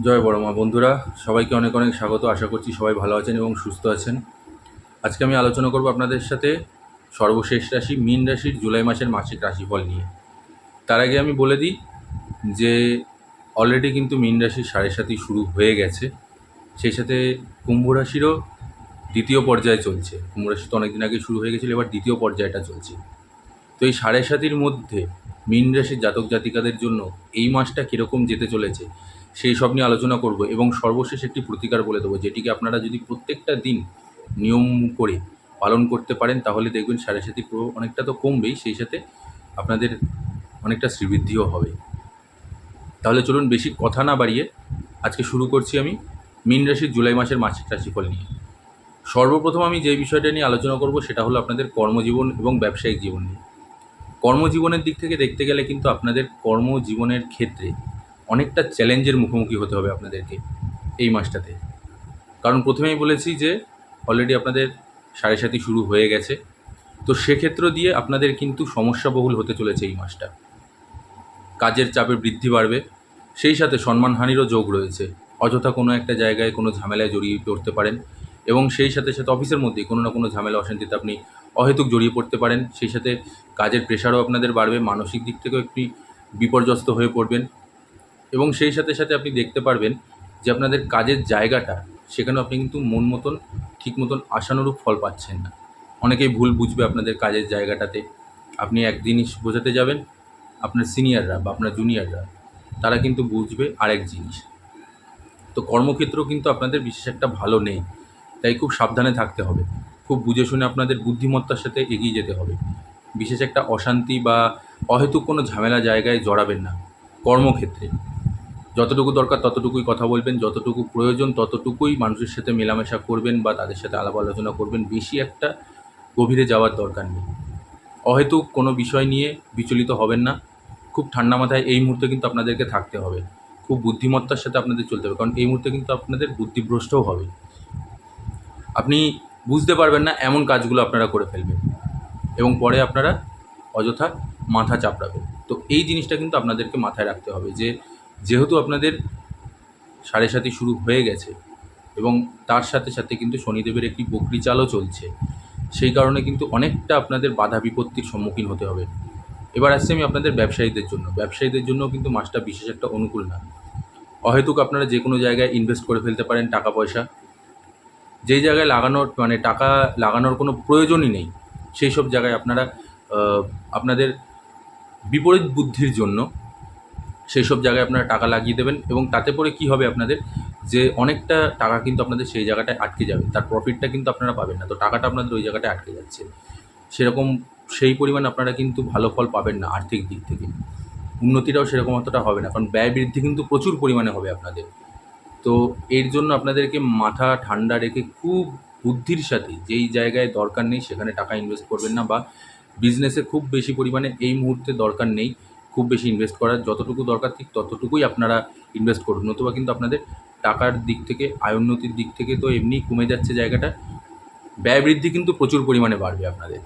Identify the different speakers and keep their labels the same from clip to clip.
Speaker 1: জয় বড়মা বন্ধুরা, সবাইকে অনেক অনেক স্বাগত। আশা করছি সবাই ভালো আছেন এবং সুস্থ আছেন। আজকে আমি আলোচনা করব আপনাদের সাথে সর্বশেষ রাশি মীন রাশির জুলাই মাসের মাসিক রাশিফল নিয়ে। তার আগে আমি বলে দিই যে অলরেডি কিন্তু মীন রাশির সাড়ে সাতি শুরু হয়ে গেছে। সেই সাথে কুম্ভ রাশিরও দ্বিতীয় পর্যায়ে চলছে। কুম্ভ রাশি তো অনেকদিন আগে শুরু হয়ে গেছিলো, এবার দ্বিতীয় পর্যায়টা চলছে। তো এই সাড়ে সাতির মধ্যে মীন রাশির জাতক জাতিকাদের জন্য এই মাসটা কীরকম যেতে চলেছে সেই সব নিয়ে আলোচনা করব এবং সর্বশেষ একটি প্রতিকার বলে দেবো, যেটিকে আপনারা যদি প্রত্যেকটা দিন নিয়ম করে পালন করতে পারেন তাহলে দেখবেন সাড়ে সাতির প্রভাব অনেকটা তো কমবেই, সেই সাথে আপনাদের অনেকটা শ্রীবৃদ্ধিও হবে। তাহলে চলুন বেশি কথা না বাড়িয়ে আজকে শুরু করছি আমি মীন রাশির জুলাই মাসের মাসিক রাশিফল নিয়ে। সর্বপ্রথম আমি যে বিষয়টা নিয়ে আলোচনা করব সেটা হলো আপনাদের কর্মজীবন এবং ব্যবসায়িক জীবন নিয়ে। কর্মজীবনের দিক থেকে দেখতে গেলে কিন্তু আপনাদের কর্মজীবনের ক্ষেত্রে অনেকটা চ্যালেঞ্জের মুখোমুখি হতে হবে আপনাদেরকে এই মাসটাতে। কারণ প্রথমেই বলেছি যে অলরেডি আপনাদের সাড়ে সাতি শুরু হয়ে গেছে, তো সেক্ষেত্র দিয়ে আপনাদের কিন্তু সমস্যাবহুল হতে চলেছে এই মাসটা। কাজের চাপে বৃদ্ধি বাড়বে, সেই সাথে সম্মানহানিরও যোগ রয়েছে। অযথা কোনো একটা জায়গায় কোনো ঝামেলায় জড়িয়ে পড়তে পারেন এবং সেই সাথে সাথে অফিসের মধ্যেই কোনো না কোনো ঝামেলা অশান্তিতে আপনি অহেতুক জড়িয়ে পড়তে পারেন। সেই সাথে কাজের প্রেশারও আপনাদের বাড়বে, মানসিক দিক থেকেও একটি বিপর্যস্ত হয়ে পড়বেন এবং সেই সাথে সাথে আপনি দেখতে পারবেন যে আপনাদের কাজের জায়গাটা সেখানেও আপনি কিন্তু মন মতন ঠিক মতন আশানুরূপ ফল পাচ্ছেন না। অনেকেই ভুল বুঝবে আপনাদের কাজের জায়গাটাতে। আপনি এক জিনিস বোঝাতে যাবেন, আপনার সিনিয়ররা বা আপনার জুনিয়ররা তারা কিন্তু বুঝবে আরেক জিনিস। তো কর্মক্ষেত্রেও কিন্তু আপনাদের বিশেষ একটা ভালো নেই, তাই খুব সাবধানে থাকতে হবে। খুব বুঝে শুনে আপনাদের বুদ্ধিমত্তার সাথে এগিয়ে যেতে হবে। বিশেষ একটা অশান্তি বা অহেতুক কোনো ঝামেলা জায়গায় জড়াবেন না কর্মক্ষেত্রে। যতটুকু দরকার ততটুকুই কথা বলবেন, যতটুকু প্রয়োজন ততটুকুই মানুষের সাথে মেলামেশা করবেন বা তাদের সাথে আলাপ আলোচনা করবেন। বেশি একটা গভীরে যাওয়ার দরকার নেই। অহেতুক কোনো বিষয় নিয়ে বিচলিত হবেন না। খুব ঠান্ডা মাথায় এই মুহূর্তে কিন্তু আপনাদেরকে থাকতে হবে। খুব বুদ্ধিমত্তার সাথে আপনাদের চলতে হবে, কারণ এই মুহূর্তে কিন্তু আপনাদের বুদ্ধিভ্রষ্টও হবে। আপনি বুঝতে পারবেন না এমন কাজগুলো আপনারা করে ফেলবেন এবং পরে আপনারা অযথা মাথা চাপড়াবেন। তো এই জিনিসটা কিন্তু আপনাদেরকে মাথায় রাখতে হবে যে যেহেতু আপনাদের সাড়ে সাতি শুরু হয়ে গেছে এবং তার সাথে সাথে কিন্তু শনিদেবের একটি বকরি চালও চলছে, সেই কারণে কিন্তু অনেকটা আপনাদের বাধা বিপত্তির সম্মুখীন হতে হবে। এবার আসছি আমি আপনাদের ব্যবসায়ীদের জন্য। ব্যবসায়ীদের জন্যও কিন্তু মাসটা বিশেষ একটা অনুকূল না। অহেতুক আপনারা যে কোনো জায়গায় ইনভেস্ট করে ফেলতে পারেন টাকা পয়সা, যেই জায়গায় লাগানোর টাকা লাগানোর কোনো প্রয়োজনই নেই, সেই সব জায়গায় আপনারা আপনাদের বিপরীত বুদ্ধির জন্য সেই সব জায়গায় আপনারা টাকা লাগিয়ে দেবেন এবং তাতে করে কী হবে আপনাদের, যে অনেকটা টাকা কিন্তু আপনাদের সেই জায়গাটায় আটকে যাবে, তার প্রফিটটা কিন্তু আপনারা পাবেন না। তো টাকাটা আপনাদের ওই জায়গাটায় আটকে যাচ্ছে, সেরকম সেই পরিমাণ আপনারা কিন্তু ভালো ফল পাবেন না। আর্থিক দিক থেকে উন্নতিটাও সেরকম অতটা হবে না, কারণ ব্যয় বৃদ্ধি কিন্তু প্রচুর পরিমাণে হবে আপনাদের। তো এর জন্য আপনাদেরকে মাথা ঠান্ডা রেখে খুব বুদ্ধির সাথে যেই জায়গায় দরকার নেই সেখানে টাকা ইনভেস্ট করবেন না, বা বিজনেসে খুব বেশি পরিমাণে এই মুহূর্তে দরকার নেই খুব বেশি ইনভেস্ট করার। যতটুকু দরকার ঠিক ততটুকুই আপনারা ইনভেস্ট করুন, নতুবা কিন্তু আপনাদের টাকার দিক থেকে আয়োন্নতির দিক থেকে তো এমনিই কমে যাচ্ছে জায়গাটা, ব্যয় বৃদ্ধি কিন্তু প্রচুর পরিমাণে বাড়বে আপনাদের।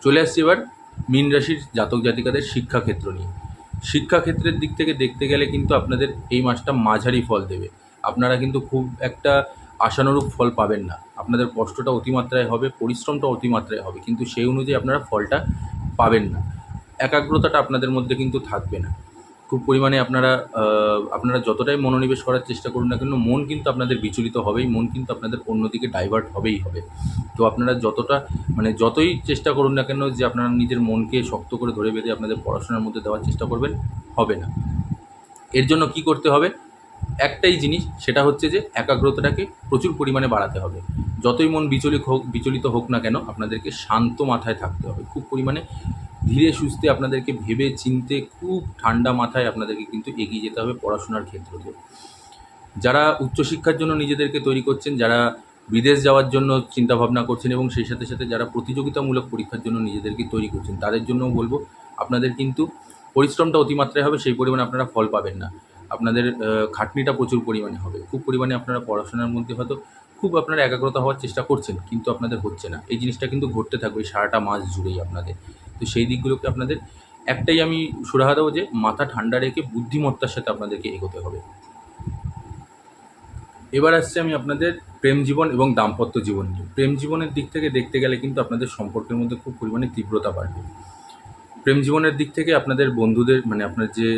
Speaker 1: চলে আসছি এবার মীন রাশির জাতক জাতিকাদের শিক্ষাক্ষেত্র নিয়ে। শিক্ষাক্ষেত্রের দিক থেকে দেখতে গেলে কিন্তু আপনাদের এই মাসটা মাঝারি ফল দেবে। আপনারা কিন্তু খুব একটা আশানুরূপ ফল পাবেন না। আপনাদের কষ্টটা অতিমাত্রায় হবে, পরিশ্রমটা অতিমাত্রায় হবে, কিন্তু সেই অনুযায়ী আপনারা ফলটা পাবেন না। একাগ্রতাটা আপনাদের মধ্যে কিন্তু থাকবে না খুব পরিমাণে। আপনারা যতটাই মনোনিবেশ করার চেষ্টা করুন না কেন, মন কিন্তু আপনাদের বিচলিত হবেই, মন কিন্তু আপনাদের অন্যদিকে ডাইভার্ট হবেই হবে। তো আপনারা যতই চেষ্টা করুন না কেন যে আপনারা নিজের মনকে শক্ত করে ধরে বেঁধে আপনাদের পড়াশোনার মধ্যে দেওয়ার চেষ্টা করবেন, হবে না। এর জন্য কি করতে হবে? একটাই জিনিস, সেটা হচ্ছে যে একাগ্রতাটাকে প্রচুর পরিমাণে বাড়াতে হবে। যতই মন বিচলিত হোক না কেন, আপনাদেরকে শান্ত মাথায় থাকতে হবে। খুব পরিমাণে ধীরে সুস্থে আপনাদেরকে ভেবে চিনতে খুব ঠান্ডা মাথায় আপনাদেরকে কিন্তু এগিয়ে যেতে হবে পড়াশোনার ক্ষেত্রতে। যারা উচ্চশিক্ষার জন্য নিজেদেরকে তৈরি করছেন, যারা বিদেশ যাওয়ার জন্য চিন্তাভাবনা করছেন এবং সেই সাথে সাথে যারা প্রতিযোগিতামূলক পরীক্ষার জন্য নিজেদেরকে তৈরি করছেন, তাদের জন্যও বলবো আপনাদের কিন্তু পরিশ্রমটা অতিমাত্রায় হবে, সেই পরিমাণে আপনারা ফল পাবেন না। আপনাদের খাটনিটা প্রচুর পরিমাণে হবে। খুব পরিমাণে আপনারা পড়াশোনার মধ্যে হয়তো খুব আপনারা একাগ্রতা হওয়ার চেষ্টা করছেন, কিন্তু আপনাদের হচ্ছে না। এই জিনিসটা কিন্তু ঘটতে থাকবে সারাটা মাস জুড়েই আপনাদের। তো সেই দিকগুলোকে আপনাদের একটাই আমি সুরাহা দেবো যে মাথা ঠান্ডা রেখে বুদ্ধিমত্তার সাথে আপনাদেরকে এগোতে হবে। এবার আসছে আমি আপনাদের প্রেম জীবন এবং দাম্পত্য জীবন নিয়ে। প্রেম জীবনের দিক থেকে দেখতে গেলে কিন্তু আপনাদের সম্পর্কের মধ্যে খুব পরিমাণে তীব্রতা বাড়বে। প্রেম জীবনের দিক থেকে আপনাদের বন্ধুদের মানে আপনার যে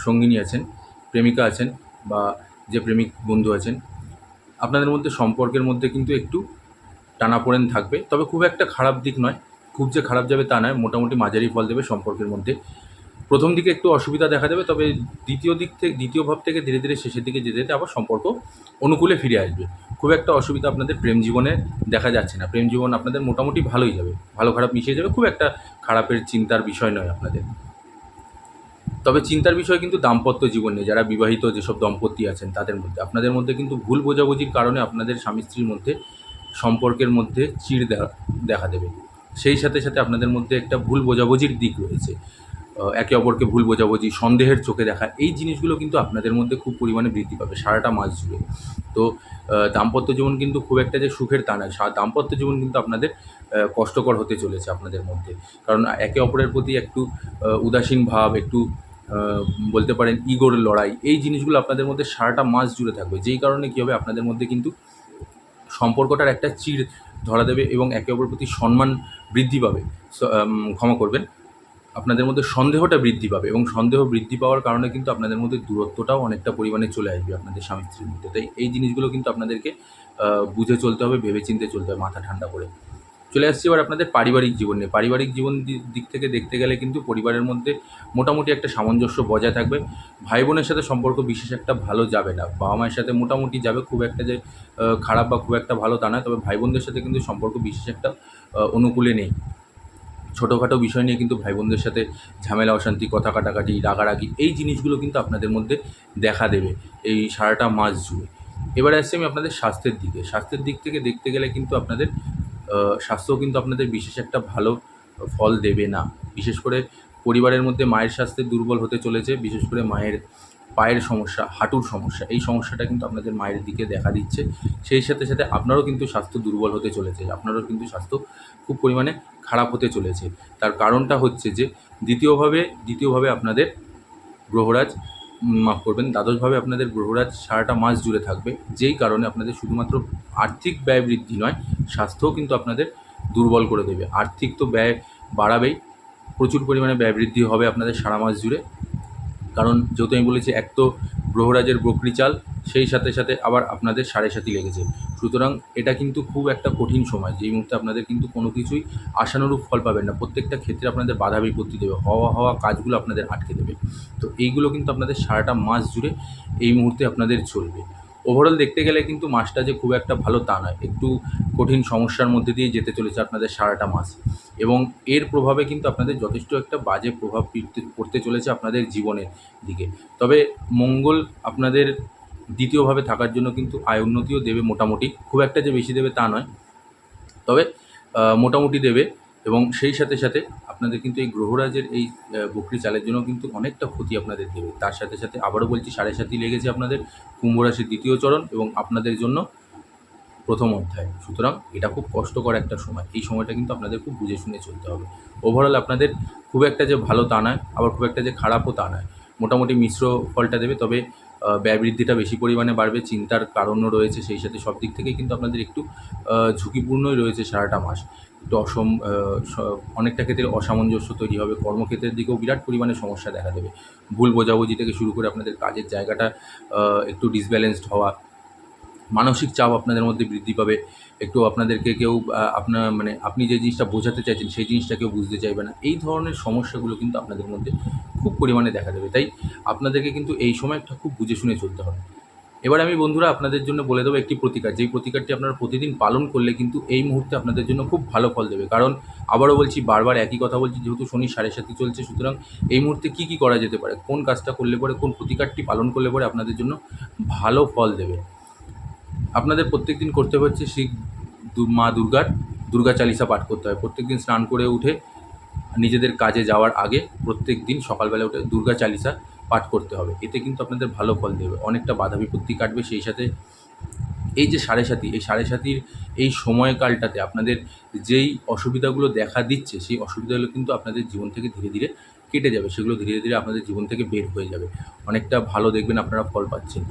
Speaker 1: সঙ্গিনী আছেন, প্রেমিকা আছেন বা যে প্রেমিক বন্ধু আছেন, আপনাদের মধ্যে সম্পর্কের মধ্যে কিন্তু একটু টানাপোড়েন থাকবে। তবে খুব একটা খারাপ দিক নয়, খুব যে খারাপ যাবে তা নয়, মোটামুটি মাঝারি ফল দেবে সম্পর্কের মধ্যে। প্রথম দিকে একটু অসুবিধা দেখা দেবে, তবে দ্বিতীয় ভাব থেকে ধীরে ধীরে শেষের দিকে যেতে যেতে আবার সম্পর্ক অনুকূলে ফিরে আসবে। খুব একটা অসুবিধা আপনাদের প্রেম জীবনে দেখা যাচ্ছে না। প্রেম জীবন আপনাদের মোটামুটি ভালোই যাবে, ভালো খারাপ মিশিয়ে যাবে, খুব একটা খারাপের চিন্তার বিষয় নয় আপনাদের। তবে চিন্তার বিষয় কিন্তু দাম্পত্য জীবনে যারা বিবাহিত যেসব দম্পতি আছেন তাদের মধ্যে, আপনাদের মধ্যে কিন্তু ভুল বোঝাবুঝির কারণে আপনাদের স্বামী স্ত্রীর মধ্যে সম্পর্কের মধ্যে চিড় দেখা দেবে। সেই সাথে সাথে আপনাদের মধ্যে একটা ভুল বোঝাবুঝির দিক রয়েছে। একে অপরকে ভুল বোঝাবুঝি, সন্দেহের চোখে দেখা, এই জিনিসগুলো কিন্তু আপনাদের মধ্যে খুব পরিমাণে বৃদ্ধি পাবে সারাটা মাস জুড়ে। তো দাম্পত্য জীবন কিন্তু খুব একটা যে সুখের তা নয়। দাম্পত্য জীবন কিন্তু আপনাদের কষ্টকর হতে চলেছে আপনাদের মধ্যে। কারণ একে অপরের প্রতি একটু উদাসীন ভাব, একটু আহ, বলতে পারেন ইগোর লড়াই, এই জিনিসগুলো আপনাদের মধ্যে সারাটা মাস জুড়ে থাকবে। যেই কারণে কী হবে, আপনাদের মধ্যে কিন্তু সম্পর্কটার একটা চিড় ধরা দেবে এবং একে অপরের প্রতি সম্মান বৃদ্ধি পাবে। ক্ষমা করবেন, আপনাদের মধ্যে সন্দেহটা বৃদ্ধি পাবে এবং সন্দেহ বৃদ্ধি পাওয়ার কারণে কিন্তু আপনাদের মধ্যে দূরত্বটাও অনেকটা পরিমাণে চলে আসবে আপনাদের স্বামী স্ত্রীর মধ্যে। তাই এই জিনিসগুলো কিন্তু আপনাদেরকে বুঝে চলতে হবে, ভেবেচিন্তে চলতে হবে, মাথা ঠান্ডা করে। চলে আসছি এবার আপনাদের পারিবারিক জীবন নিয়ে। পারিবারিক জীবন দিক থেকে দেখতে গেলে কিন্তু পরিবারের মধ্যে মোটামুটি একটা সামঞ্জস্য বজায় থাকবে। ভাই বোনের সাথে সম্পর্ক বিশেষ একটা ভালো যাবে না, বাবা মায়ের সাথে মোটামুটি যাবে, খুব একটা যে খারাপ বা খুব একটা ভালো তা নয়। তবে ভাই বোনদের সাথে কিন্তু সম্পর্ক বিশেষ একটা অনুকূলে নেই। ছোটোখাটো বিষয় নিয়ে কিন্তু ভাই বোনদের সাথে ঝামেলা, অশান্তি, কথা কাটাকাটি, রাগারাগি, এই জিনিসগুলো কিন্তু আপনাদের মধ্যে দেখা দেবে এই সারাটা মাস জুড়ে। এবারে আসছি আমি আপনাদের স্বাস্থ্যের দিকে। স্বাস্থ্যের দিক থেকে দেখতে গেলে কিন্তু আপনাদের স্বাস্থ্যও কিন্তু আপনাদের বিশেষ একটা ভালো ফল দেবে না। বিশেষ করে পরিবারের মধ্যে মায়ের স্বাস্থ্যে দুর্বল হতে চলেছে। বিশেষ করে মায়ের পায়ের সমস্যা, হাঁটুর সমস্যা, এই সমস্যাটা কিন্তু আপনাদের মায়ের দিকে দেখা দিচ্ছে। সেই সাথে সাথে আপনারও কিন্তু স্বাস্থ্য দুর্বল হতে চলেছে, আপনারও কিন্তু স্বাস্থ্য খুব পরিমাণে খারাপ হতে চলেছে। তার কারণটা হচ্ছে যে দ্বিতীয়ভাবে আপনাদের গ্রহরাজ, মাফ করবেন, দ্বাদশভাবে আপনাদের গ্রহরাজ সারাটা মাস জুড়ে থাকবে। যেই কারণে আপনাদের শুধুমাত্র আর্থিক ব্যয় বৃদ্ধি নয়, স্বাস্থ্যও কিন্তু আপনাদের দুর্বল করে দেবে। আর্থিক তো ব্যয় বাড়াবেই, প্রচুর পরিমাণে ব্যয় বৃদ্ধি হবে আপনাদের সারা মাস জুড়ে। কারণ যেহেতু আমি বলেছি, এক তো গ্রহরাজের বকরি চাল, সেই সাথে সাথে আবার আপনাদের সাড়ে সাথী লেগেছে। সুতরাং এটা কিন্তু খুব একটা কঠিন সময়, যেই মুহূর্তে আপনাদের কিন্তু কোনো কিছুই আশানুরূপ ফল পাবেন না। প্রত্যেকটা ক্ষেত্রে আপনাদের বাধা বিপত্তি দেবে, হওয়া কাজগুলো আপনাদের আটকে দেবে। তো এইগুলো কিন্তু আপনাদের সারাটা মাস জুড়ে এই মুহূর্তে আপনাদের চলবে। ওভারঅল দেখতে গেলে কিন্তু মাসটা যে খুব একটা ভালো তা নয়, একটু কঠিন সমস্যার মধ্যে দিয়ে যেতে চলেছে আপনাদের সারাটা মাস। এবং এর প্রভাবে কিন্তু আপনাদের যথেষ্ট একটা বাজে প্রভাব পড়তে চলেছে আপনাদের জীবনের দিকে। তবে মঙ্গল আপনাদের দ্বিতীয়ভাবে থাকার জন্য কিন্তু আয় উন্নতিও দেবে মোটামুটি, খুব একটা যে বেশি দেবে তা নয়, তবে মোটামুটি দেবে। এবং সেই সাথে সাথে আপনাদের কিন্তু এই গ্রহরাজের এই বকরি চালের জন্য কিন্তু অনেকটা ক্ষতি আপনাদের দেবে। তার সাথে সাথে আবারও বলছি, সাড়ে সাথী লেগেছে আপনাদের কুম্ভ রাশির দ্বিতীয় চরণ এবং আপনাদের জন্য প্রথম অধ্যায়। সুতরাং এটা খুব কষ্টকর একটা সময়, এই সময়টা কিন্তু আপনাদের খুব বুঝে শুনে চলতে হবে। ওভারঅল আপনাদের খুব একটা যে ভালো তা নয়, আবার খুব একটা যে খারাপও তা নয়, মোটামুটি মিশ্র ফলটা দেবে। তবে ব্যয় বৃদ্ধিটা বেশি পরিমাণে বাড়বে, চিন্তার কারণও রয়েছে। সেই সাথে সব দিক থেকেই কিন্তু আপনাদের একটু ঝুঁকিপূর্ণই রয়েছে সারাটা মাস। একটু অনেকটা ক্ষেত্রে অসামঞ্জস্য তৈরি হবে, কর্মক্ষেত্রের দিকেও বিরাট পরিমাণে সমস্যা দেখা দেবে। ভুল বোঝাবুঝি থেকে শুরু করে আপনাদের কাজের জায়গাটা একটু ডিসব্যালেন্সড হওয়া, মানসিক চাপ আপনাদের মধ্যে বৃদ্ধি পাবে। একটু আপনাদেরকে কেউ আপনার মানে আপনি যে জিনিসটা বোঝাতে চাইছেন সেই জিনিসটা কেউ বুঝতে চাইবে না। এই ধরনের সমস্যাগুলো কিন্তু আপনাদের মধ্যে খুব পরিমাণে দেখা দেবে। তাই আপনাদেরকে কিন্তু এই সময়টা খুব বুঝে শুনে চলতে হবে। এবার আমি বন্ধুরা আপনাদের জন্য বলে দেবো একটি প্রতিকার, যেই প্রতিকারটি আপনারা প্রতিদিন পালন করলে কিন্তু এই মুহূর্তে আপনাদের জন্য খুব ভালো ফল দেবে। কারণ আবারও বলছি, বারবার একই কথা বলছি, যেহেতু শনি সাড়ে সাথী চলছে, সুতরাং এই মুহূর্তে কী কী করা যেতে পারে, কোন কাজটা করলে পরে, কোন প্রতিকারটি পালন করলে পরে আপনাদের জন্য ভালো ফল দেবে। আপনাদের প্রত্যেকদিন করতে হচ্ছে মা দুর্গার দুর্গা চালিসা পাঠ করতে হয়। প্রত্যেকদিন স্নান করে উঠে নিজেদের কাজে যাওয়ার আগে প্রত্যেক দিন সকালবেলা উঠে দুর্গা চালিসা পাঠ করতে হবে। এতে কিন্তু আপনাদের ভালো ফল দেবে, অনেকটা বাধা বিপত্তি কাটবে। সেই সাথে এই যে সাড়ে সাথী, এই সাড়ে সাথীর এই সময়কালটাতে আপনাদের যেই অসুবিধাগুলো দেখা দিচ্ছে, সেই অসুবিধাগুলো কিন্তু আপনাদের জীবন থেকে ধীরে ধীরে কেটে যাবে, সেগুলো ধীরে ধীরে আপনাদের জীবন থেকে বের হয়ে যাবে। অনেকটা ভালো দেখবেন আপনারা ফল পাচ্ছেন।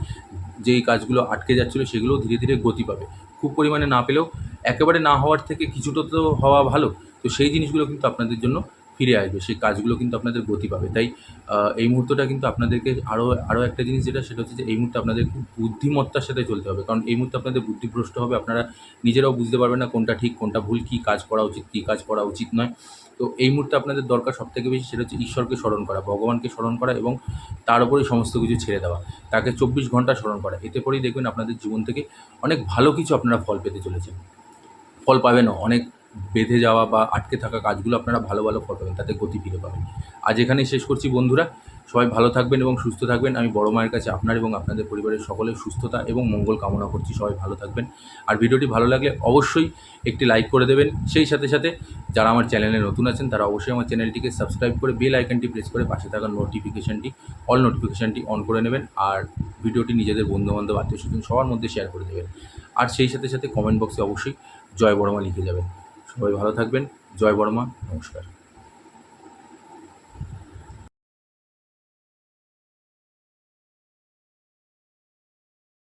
Speaker 1: যেই কাজগুলো আটকে যাচ্ছিলো সেগুলোও ধীরে ধীরে গতি পাবে। খুব পরিমাণে না পেলেও একেবারে না হওয়ার থেকে কিছুটা তো হওয়া ভালো। তো সেই জিনিসগুলো কিন্তু আপনাদের জন্য ফিরে আসবে, সেই কাজগুলো কিন্তু আপনাদের গতি পাবে। তাই এই মুহূর্তটা কিন্তু আপনাদেরকে আরও একটা জিনিস যেটা, সেটা হচ্ছে যে এই মুহূর্তে আপনাদের খুব বুদ্ধিমত্তার সাথে চলতে হবে। কারণ এই মুহূর্তে আপনাদের বুদ্ধিভ্রষ্ট হবে, আপনারা নিজেরাও বুঝতে পারবেন না কোনটা ঠিক কোনটা ভুল, কী কাজ করা উচিত কী কাজ করা উচিত নয়। তো এই মুহূর্তে আপনাদের দরকার সবথেকে বেশি, সেটা হচ্ছে ঈশ্বরকে স্মরণ করা, ভগবানকে স্মরণ করা এবং তার উপরেই সমস্ত কিছু ছেড়ে দেওয়া। তাকে 24 ঘন্টা স্মরণ করা। এতে করেই দেখবেন আপনাদের জীবন থেকে অনেক ভালো কিছু আপনারা ফল পেতে চলেছেন। ফল পাবেনও, অনেক বেঁধে যাওয়া বা আটকে থাকা কাজগুলো আপনারা ভালো ভালো ফল পাবেন, তাতে গতি ফিরে পাবেন। আজ এখানেই শেষ করছি বন্ধুরা। সবাই ভালো থাকবেন এবং সুস্থ থাকবেন। আমি বড় মায়ের কাছে আপনার এবং আপনাদের পরিবারের সকলের সুস্থতা এবং মঙ্গল কামনা করছি। সবাই ভালো থাকবেন। আর ভিডিওটি ভালো লাগলে অবশ্যই একটি লাইক করে দেবেন। সেই সাথে সাথে যারা আমার চ্যানেলে নতুন আছেন তারা অবশ্যই আমার চ্যানেলটিকে সাবস্ক্রাইব করে বেল আইকনটি প্রেস করে পাশে থাকা অল নোটিফিকেশানটি অন করে নেবেন। আর ভিডিওটি নিজেদের বন্ধুবান্ধব আত্মীয়স্বজন সবার মধ্যে শেয়ার করে দেবেন। আর সেই সাথে সাথে কমেন্ট বক্সে অবশ্যই জয় বড়মা লিখে যাবেন। সবাই ভালো থাকবেন। জয় বড়মা। নমস্কার।